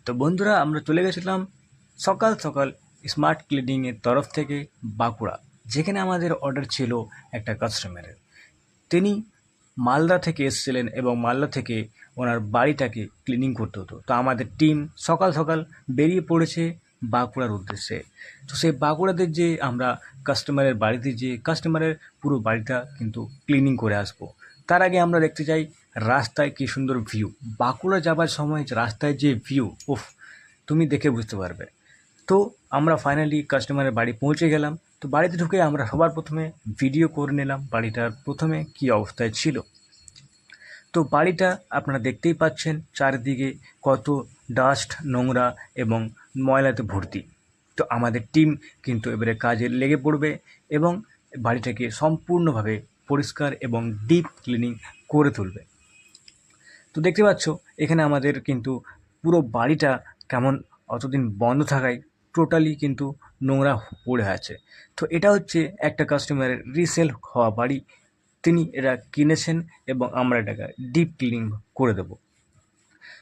তো বন্ধুরা আমরা চলে গেছিলাম সকাল সকাল স্মার্ট ক্লিনিংয়ের তরফ থেকে বাঁকুড়া, যেখানে আমাদের অর্ডার ছিল একটা কাস্টমারের। তিনি মালদা থেকে এসেছিলেন এবং মালদা থেকে ওনার বাড়িটাকে ক্লিনিং করতে হতো। তো আমাদের টিম সকাল সকাল বেরিয়ে পড়েছে বাঁকুড়ার উদ্দেশ্যে। তো সেই বাঁকুড়াতে যে আমরা কাস্টমারের বাড়িতে যে কাস্টমারের পুরো বাড়িটা কিন্তু ক্লিনিং করে আসবো। তার আগে আমরা দেখতে চাই রাস্তায় কী সুন্দর ভিউ। বাঁকুড়া যাবার সময় রাস্তায় যে ভিউ, উফ, তুমি দেখে বুঝতে পারবে। তো আমরা ফাইনালি কাস্টমারের বাড়ি পৌঁছে গেলাম। তো বাড়িতে ঢুকে আমরা সবার প্রথমে ভিডিও করে নিলাম বাড়িটার প্রথমে কী অবস্থায় ছিল। তো বাড়িটা আপনারা দেখতেই পাচ্ছেন চারিদিকে কত ডাস্ট, নোংরা এবং ময়লাতে ভর্তি। তো আমাদের টিম কিন্তু এবারে কাজে লেগে পড়বে এবং বাড়িটাকে সম্পূর্ণভাবে পরিষ্কার এবং ডিপ ক্লিনিং করে তুলবে। তো দেখতে পাচ্ছ এখানে আমাদের কিন্তু পুরো বাড়িটা কেমন অতদিন বন্ধ থাকায় টোটালি কিন্তু নোংরা পড়ে আছে। তো এটা হচ্ছে একটা কাস্টমারের রিসেল হওয়া বাড়ি। তিনি এটা কিনেছেন এবং আমরা এটাকে ডিপ ক্লিনিং করে দেব।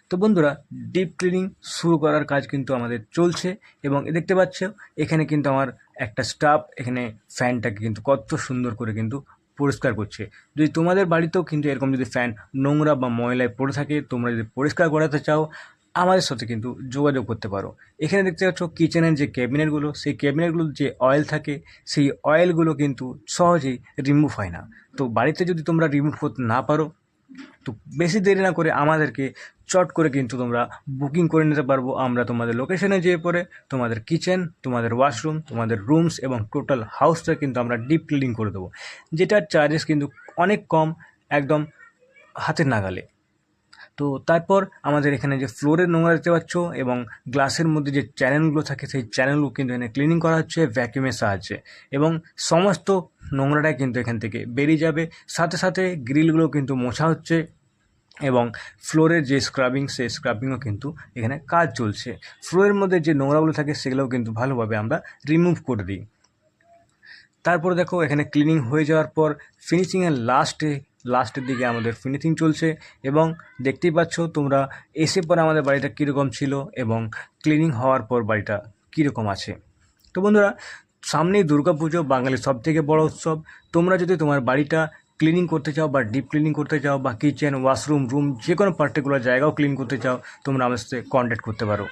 তো বন্ধুরা, ডিপ ক্লিনিং শুরু করার কাজ কিন্তু আমাদের চলছে এবং দেখতে পাচ্ছ এখানে কিন্তু আমার একটা স্টাফ এখানে ফ্যানটাকে কিন্তু কত সুন্দর করে কিন্তু পরিষ্কার করছে। যদি তোমাদের বাড়িতেও কিন্তু এরকম যদি ফ্যান নোংরা বা ময়লায় পড়ে থাকে, তোমরা যদি পরিষ্কার করাতে চাও আমাদের সাথে কিন্তু যোগাযোগ করতে পারো। এখানে দেখতে পাচ্ছ কিচেনের যে ক্যাবিনেটগুলো, সেই ক্যাবিনেটগুলোর যে অয়েল থাকে সেই অয়েলগুলো কিন্তু সহজেই রিমুভ হয় না। তো বাড়িতে যদি তোমরা রিমুভ করতে না পারো তো বেশি দেরি না করে আমাদেরকে চট করে কিন্তু তোমরা বুকিং করে নিতে পারবো। আমরা তোমাদের লোকেশনে যেয়ে পরে তোমাদের কিচেন, তোমাদের ওয়াশরুম, তোমাদের রুমস এবং টোটাল হাউসটা কিন্তু আমরা ডিপ ক্লিনিং করে দেবো, যেটার চার্জেস কিন্তু অনেক কম, একদম হাতের নাগালে। তো তারপর আমাদের এখানে যে ফ্লোরের নোংরা দেখতে পাচ্ছ এবং গ্লাসের মধ্যে যে চ্যানেলগুলো থাকে সেই চ্যানেলগুলো কিন্তু এখানে ক্লিনিং করা হচ্ছে ভ্যাকিউমের সাহায্যে এবং সমস্ত নোংরাটাই কিন্তু এখান থেকে বেরিয়ে যাবে। সাথে সাথে গ্রিলগুলো কিন্তু মোছা হচ্ছে এবং ফ্লোরের যে স্ক্রাবিং সেই স্ক্রাবিংও কিন্তু এখানে কাজ চলছে। ফ্লোরের মধ্যে যে নোংরাগুলো থাকে সেগুলোও কিন্তু ভালোভাবে আমরা রিমুভ করে দিই। তারপরে দেখো এখানে ক্লিনিং হয়ে যাওয়ার পর ফিনিশিংয়ের লাস্টের দিকে আমাদের ফিনিশিং চলছে এবং দেখতেই পাচ্ছ তোমরা এসে পরে আমাদের বাড়িটা কীরকম ছিল এবং ক্লিনিং হওয়ার পর বাড়িটা কীরকম আছে। তো বন্ধুরা, সামনেই দুর্গাপুজো, বাঙালির সবথেকে বড় উৎসব। তোমরা যদি তোমার বাড়িটা ক্লিনিং করতে চাও বা ডিপ ক্লিনিং করতে চাও বা কিচেন, ওয়াশরুম, রুম, যে কোনো পার্টিকুলার জায়গাও ক্লিন করতে চাও, তোমরা আমার সাথে কন্ট্যাক্ট করতে পারো।